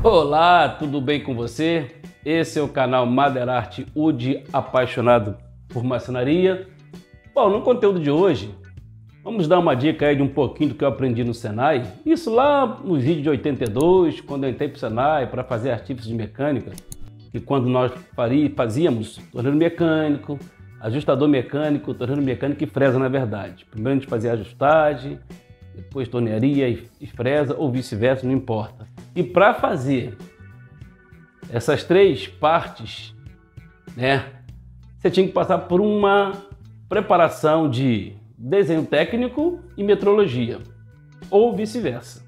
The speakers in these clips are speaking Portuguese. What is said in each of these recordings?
Olá, tudo bem com você? Esse é o canal Maderarte, o de apaixonado por marcenaria. Bom, no conteúdo de hoje, vamos dar uma dica aí de um pouquinho do que eu aprendi no Senai. Isso lá nos vídeos de 82, quando eu entrei para o Senai para fazer artifícios de mecânica. E quando nós fazíamos torneiro mecânico, ajustador mecânico, torneiro mecânico e fresa, na verdade. Primeiro a gente fazia ajustagem, depois tornearia e fresa, ou vice-versa, não importa. E para fazer essas três partes, né, você tinha que passar por uma preparação de desenho técnico e metrologia, ou vice-versa.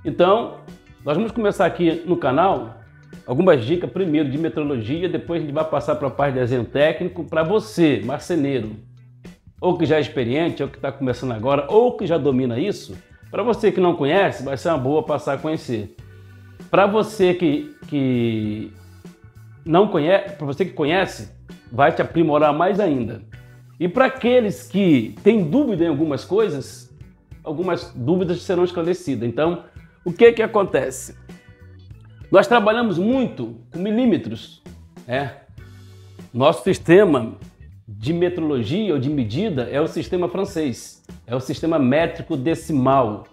Então, nós vamos começar aqui no canal algumas dicas, primeiro de metrologia, depois a gente vai passar para a parte de desenho técnico para você, marceneiro, ou que já é experiente, ou que está começando agora, ou que já domina isso. Para você que não conhece, vai ser uma boa passar a conhecer. Para você que não conhece, para você que conhece, vai te aprimorar mais ainda. E para aqueles que têm dúvida em algumas coisas, algumas dúvidas serão esclarecidas. Então, o que acontece? Nós trabalhamos muito com milímetros, né? Nosso sistema de metrologia ou de medida é o sistema francês, é o sistema métrico decimal.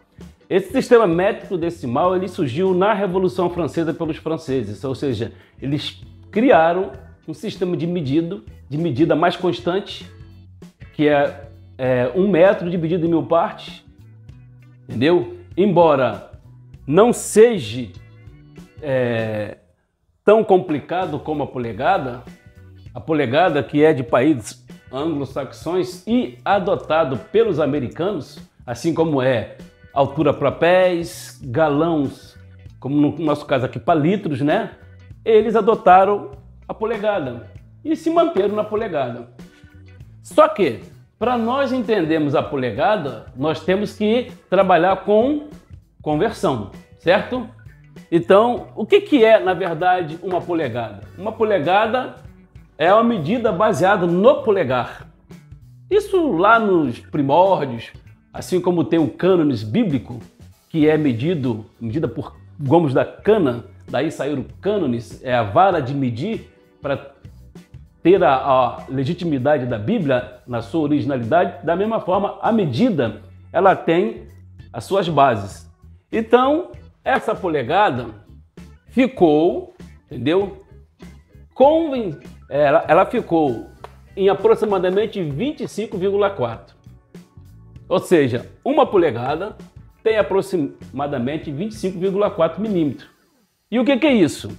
Esse sistema métrico decimal ele surgiu na Revolução Francesa pelos franceses, ou seja, eles criaram um sistema de medida mais constante, que é 1 metro dividido em 1000 partes, entendeu? Embora não seja tão complicado como a polegada que é de países anglo-saxões e adotado pelos americanos, assim como é altura para pés, galões, como no nosso caso aqui para litros, né? Eles adotaram a polegada e se manteram na polegada. Só que, para nós entendermos a polegada, nós temos que trabalhar com conversão, certo? Então, o que é, na verdade, uma polegada? Uma polegada é uma medida baseada no polegar. Isso lá nos primórdios, assim como tem o cânones bíblico, que é medida por gomos da cana, daí saíram cânones, é a vara de medir para ter a legitimidade da Bíblia na sua originalidade. Da mesma forma, a medida, ela tem as suas bases. Então, essa polegada ficou, entendeu? Ela ficou em aproximadamente 25,4. Ou seja, uma polegada tem aproximadamente 25,4 milímetros. E o que é isso?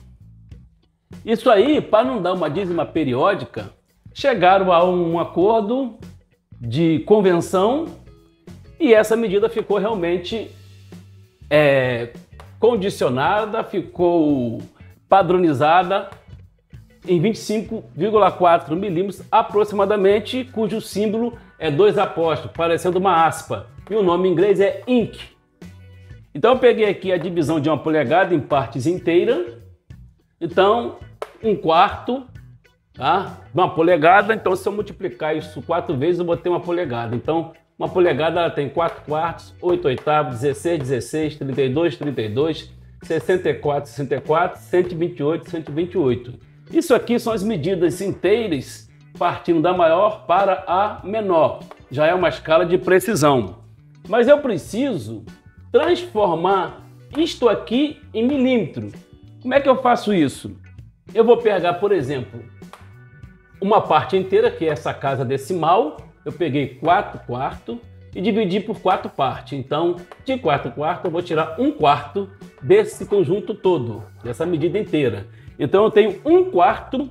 Isso aí, para não dar uma dízima periódica, chegaram a um acordo de convenção e essa medida ficou realmente condicionada, ficou padronizada em 25,4 milímetros aproximadamente, cujo símbolo é 2 apóstrolos, parecendo uma aspa, e o nome em inglês é inch. Então eu peguei aqui a divisão de uma polegada em partes inteiras. Então 1/4, tá? Uma polegada, então se eu multiplicar isso 4 vezes eu vou ter uma polegada. Então uma polegada ela tem 4/4, 8/8, 16, 16, 32, 32, 64, 64, 128, 128. Isso aqui são as medidas inteiras partindo da maior para a menor. Já é uma escala de precisão. Mas eu preciso transformar isto aqui em milímetro. Como é que eu faço isso? Eu vou pegar, por exemplo, uma parte inteira, que é essa casa decimal. Eu peguei 4/4 e dividi por 4 partes. Então, de 4/4 eu vou tirar 1/4 desse conjunto todo, dessa medida inteira. Então eu tenho 1/4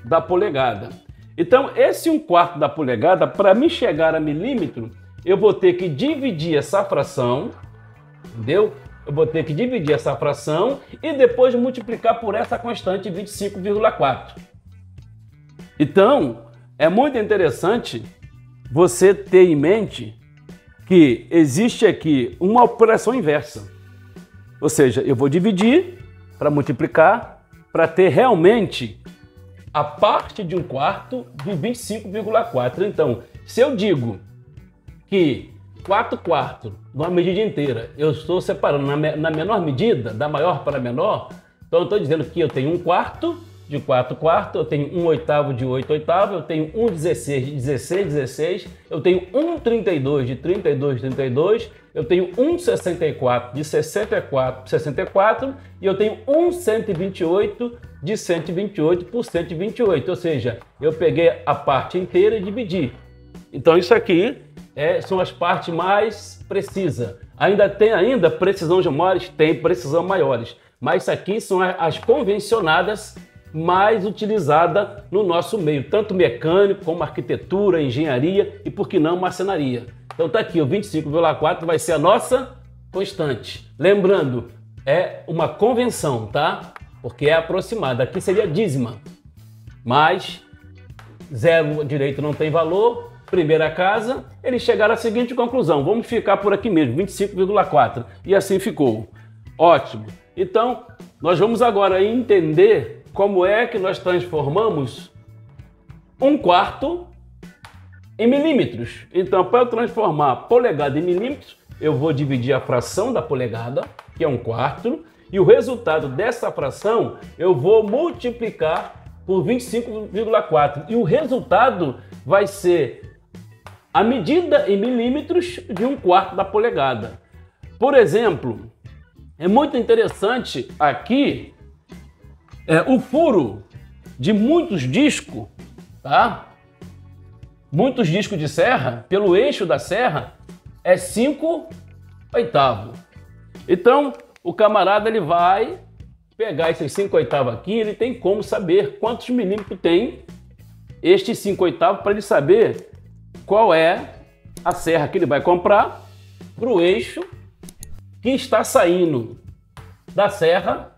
da polegada. Então esse 1/4 da polegada, para me chegar a milímetro, eu vou ter que dividir essa fração, entendeu? Eu vou ter que dividir essa fração e depois multiplicar por essa constante 25,4. Então é muito interessante você ter em mente que existe aqui uma operação inversa. Ou seja, eu vou dividir para multiplicar, para ter realmente a parte de 1/4 de 25,4. Então, se eu digo que 4/4 numa medida inteira eu estou separando na menor medida, da maior para a menor, Então eu estou dizendo que eu tenho 1/4 de 4 quartos, eu tenho 1/8 de 8 oitavos, eu tenho 1/16 de 16 16, eu tenho 1/32 de 32 32, eu tenho 1/64 de 64 64 e eu tenho 1/128 de 128 por 128, ou seja, eu peguei a parte inteira e dividi. Então isso aqui são as partes mais precisas. Ainda tem precisão de maiores? Tem precisão maiores, mas isso aqui são as convencionadas mais utilizada no nosso meio, tanto mecânico como arquitetura, engenharia e, por que não, marcenaria. Então tá aqui, o 25,4 vai ser a nossa constante. Lembrando, é uma convenção, tá? Porque é aproximada. Aqui seria dízima, mas zero direito não tem valor. Primeira casa, eles chegaram à seguinte conclusão: vamos ficar por aqui mesmo, 25,4. E assim ficou. Ótimo. Então, nós vamos agora entender como é que nós transformamos 1/4 em milímetros. Então, para eu transformar polegada em milímetros, eu vou dividir a fração da polegada, que é 1/4, e o resultado dessa fração eu vou multiplicar por 25,4. E o resultado vai ser a medida em milímetros de 1/4 da polegada. Por exemplo, é muito interessante aqui o furo de muitos discos, tá? Muitos discos de serra, pelo eixo da serra, é 5/8. Então, o camarada ele vai pegar esses 5/8 aqui, ele tem como saber quantos milímetros tem este 5/8 para ele saber qual é a serra que ele vai comprar para o eixo que está saindo da serra,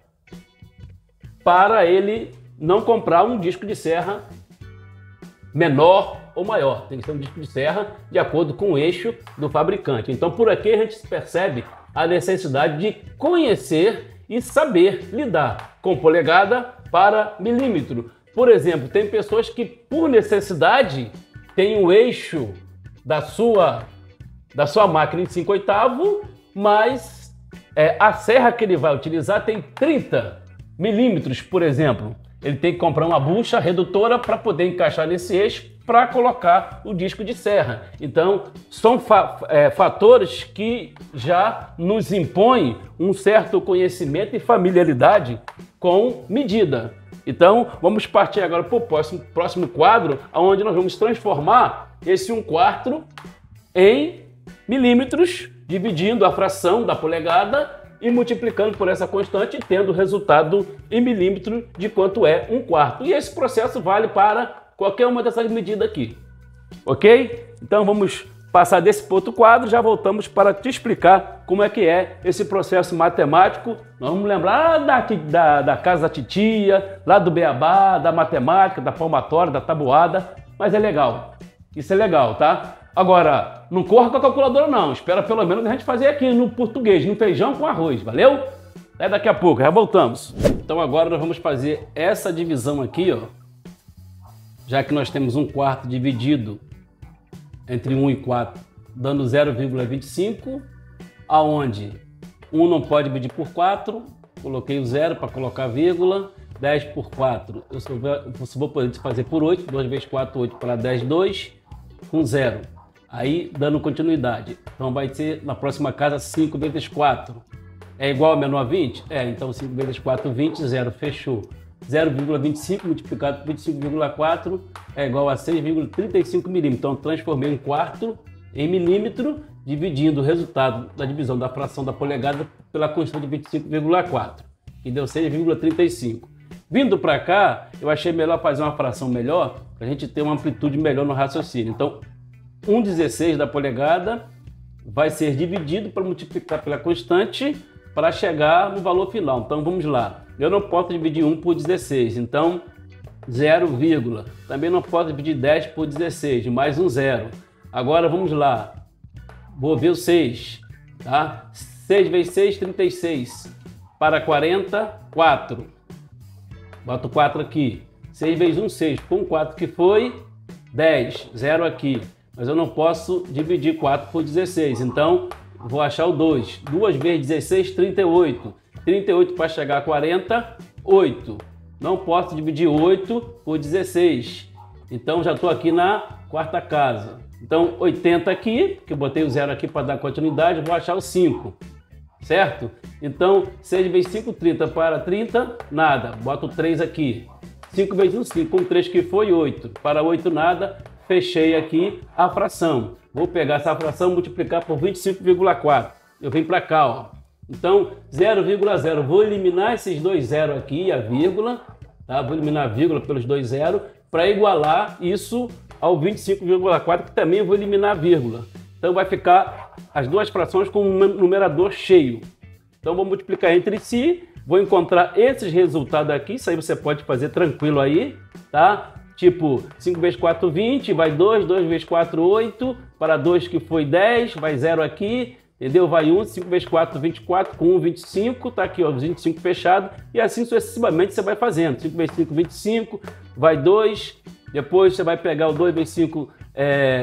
para ele não comprar um disco de serra menor ou maior. Tem que ser um disco de serra de acordo com o eixo do fabricante. Então, por aqui a gente percebe a necessidade de conhecer e saber lidar com polegada para milímetro. Por exemplo, tem pessoas que, por necessidade, têm o eixo da sua máquina em 5/8, mas a serra que ele vai utilizar tem 30 milímetros, por exemplo. Ele tem que comprar uma bucha redutora para poder encaixar nesse eixo para colocar o disco de serra. Então, são fatores que já nos impõem um certo conhecimento e familiaridade com medida. Então, vamos partir agora para o próximo quadro, onde nós vamos transformar esse 1/4 em milímetros, dividindo a fração da polegada e multiplicando por essa constante, tendo o resultado em milímetro de quanto é 1/4. E esse processo vale para qualquer uma dessas medidas aqui, ok? Então vamos passar desse outro quadro, já voltamos para te explicar como é que é esse processo matemático. Nós vamos lembrar da casa da titia, lá do beabá, da matemática, da palmatória, da tabuada, mas é legal, isso é legal, tá? Agora, não corra com a calculadora não, espera pelo menos a gente fazer aqui no português, no feijão com arroz, valeu? Até daqui a pouco, já voltamos. Então agora nós vamos fazer essa divisão aqui, ó. Já que nós temos 1/4 dividido entre 1 e 4, dando 0,25, aonde 1 não pode dividir por 4, coloquei o 0 para colocar a vírgula, 10 por 4, eu só vou poder fazer por 8, 2 vezes 4, 8 para 10, 2, com 0. Aí, dando continuidade. Então, vai ser, na próxima casa, 5 vezes 4. É igual a menor a 20? Então 5 vezes 4, 20, 0, fechou. 0,25 multiplicado por 25,4 é igual a 6,35 milímetros. Então, transformei 1/4 em milímetro, dividindo o resultado da divisão da fração da polegada pela constante de 25,4, que deu 6,35. Vindo para cá, eu achei melhor fazer uma fração melhor, para a gente ter uma amplitude melhor no raciocínio. Então, 1/16 da polegada vai ser dividido para multiplicar pela constante para chegar no valor final. Então, vamos lá. Eu não posso dividir 1 por 16, então 0, também não posso dividir 10 por 16, mais um 0. Agora vamos lá, vou ver o 6, tá? 6 vezes 6, 36, para 40, 4. Boto 4 aqui, 6 vezes 1, 6, com 4 que foi 10, 0 aqui. Mas eu não posso dividir 4 por 16, então vou achar o 2. 2 vezes 16, 38. 38 para chegar a 40, 8. Não posso dividir 8 por 16. Então já estou aqui na quarta casa. Então 80 aqui, que eu botei o 0 aqui para dar continuidade, vou achar o 5. Certo? Então 6 vezes 5, 30 para 30, nada. Boto 3 aqui. 5 vezes 1, 5. Com 3 que foi 8. Para 8, nada. Fechei aqui a fração. Vou pegar essa fração e multiplicar por 25,4. Eu venho para cá, ó. Então, 0,0. Vou eliminar esses dois zeros aqui, a vírgula. Tá? Vou eliminar a vírgula pelos dois zeros para igualar isso ao 25,4, que também vou eliminar a vírgula. Então, vai ficar as duas frações com um numerador cheio. Então, vou multiplicar entre si. Vou encontrar esses resultados aqui. Isso aí você pode fazer tranquilo aí, tá? Tipo, 5 vezes 4, 20, vai 2, 2 vezes 4, 8, para 2 que foi 10, vai 0 aqui, entendeu? Vai 1, 5 vezes 4, 24, com 1, 25, tá aqui, ó, 25 fechado, e assim sucessivamente você vai fazendo. 5 vezes 5, 25, vai 2, depois você vai pegar o 2 vezes 5,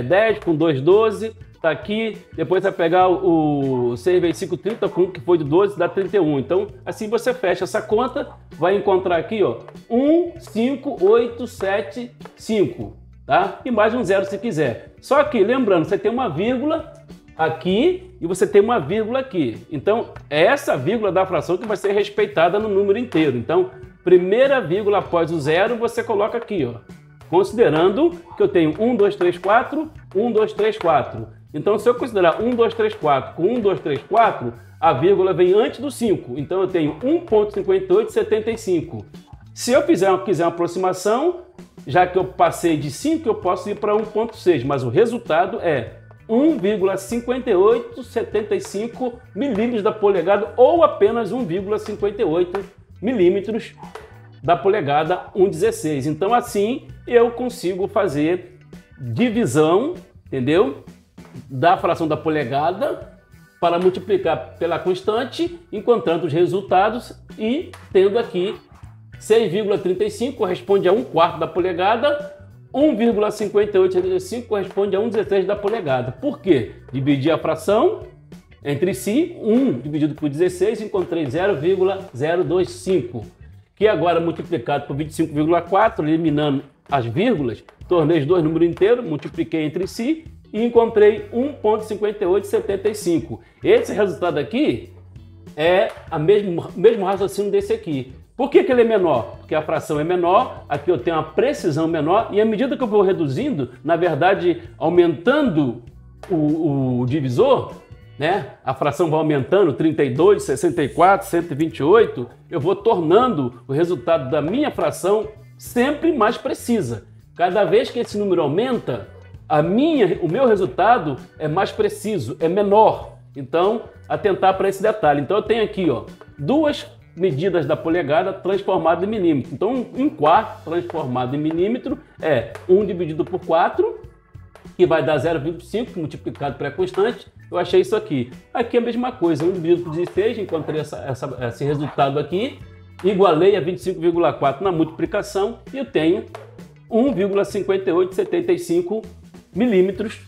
10, com 2, 12, tá aqui, depois você vai pegar o 6 vezes 5, 30, com 1 que foi de 12, dá 31. Então, assim você fecha essa conta, vai encontrar aqui, ó, 1, 5, 8, 7, 5, tá? E mais um zero se quiser. Só que, lembrando, você tem uma vírgula aqui e você tem uma vírgula aqui. Então, é essa vírgula da fração que vai ser respeitada no número inteiro. Então, primeira vírgula após o zero, você coloca aqui, ó. Considerando que eu tenho 1, 2, 3, 4, 1, 2, 3, 4. Então, se eu considerar 1, 2, 3, 4 com 1, 2, 3, 4, a vírgula vem antes do 5. Então, eu tenho 1,5875. Se eu quiser uma aproximação, já que eu passei de 5, eu posso ir para 1,6. Mas o resultado é 1,5875 milímetros da polegada ou apenas 1,58 milímetros da polegada 1,16. Então, assim, eu consigo fazer divisão, entendeu? Da fração da polegada para multiplicar pela constante, encontrando os resultados e tendo aqui 6,35 corresponde a 1/4 da polegada, 1,5875 corresponde a 1/16 da polegada. Por quê? Dividir a fração entre si, 1 dividido por 16, encontrei 0,025, que agora multiplicado por 25,4, eliminando as vírgulas, tornei os dois números inteiros, multipliquei entre si, e encontrei 1,5875. Esse resultado aqui é o mesmo raciocínio desse aqui. Por que ele é menor? Porque a fração é menor, aqui eu tenho uma precisão menor, e à medida que eu vou reduzindo, na verdade, aumentando o divisor, né? A fração vai aumentando, 32, 64, 128, eu vou tornando o resultado da minha fração sempre mais precisa. Cada vez que esse número aumenta, o meu resultado é mais preciso, é menor. Então, atentar para esse detalhe. Então, eu tenho aqui, ó, duas medidas da polegada transformada em milímetro. Então, 1/4 transformado em milímetro é 1 dividido por 4, que vai dar 0,25 multiplicado pela constante. Eu achei isso aqui. Aqui é a mesma coisa, 1 dividido por 16, encontrei esse resultado aqui, igualei a 25,4 na multiplicação e eu tenho 1,5875 milímetros,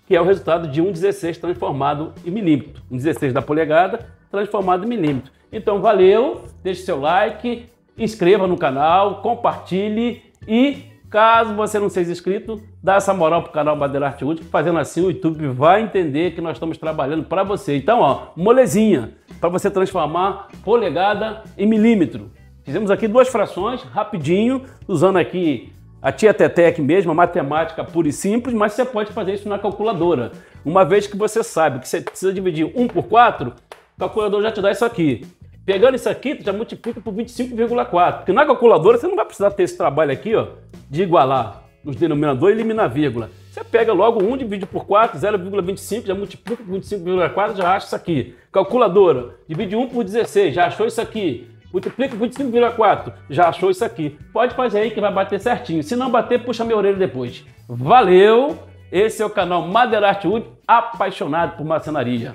que é o resultado de 1,16 transformado em milímetro. 1,16 da polegada transformado em milímetro. Então, valeu, deixe seu like, inscreva no canal, compartilhe e, caso você não seja inscrito, dá essa moral para o canal Madeira Arte Útil, fazendo assim o YouTube vai entender que nós estamos trabalhando para você. Então, ó, molezinha, para você transformar polegada em milímetro. Fizemos aqui duas frações, rapidinho, usando aqui a tia Tetec mesmo, a matemática pura e simples, mas você pode fazer isso na calculadora. Uma vez que você sabe que você precisa dividir 1 por 4, o calculador já te dá isso aqui. Pegando isso aqui, tu já multiplica por 25,4, porque na calculadora você não vai precisar ter esse trabalho aqui, ó, de igualar nos denominadores e eliminar a vírgula. Você pega logo 1 divide por 4, 0,25, já multiplica por 25,4, já acha isso aqui. Calculadora, divide 1 por 16, já achou isso aqui. Multiplica por 25,4, já achou isso aqui. Pode fazer aí que vai bater certinho. Se não bater, puxa minha orelha depois. Valeu! Esse é o canal Madeira Arte Útil, apaixonado por marcenaria.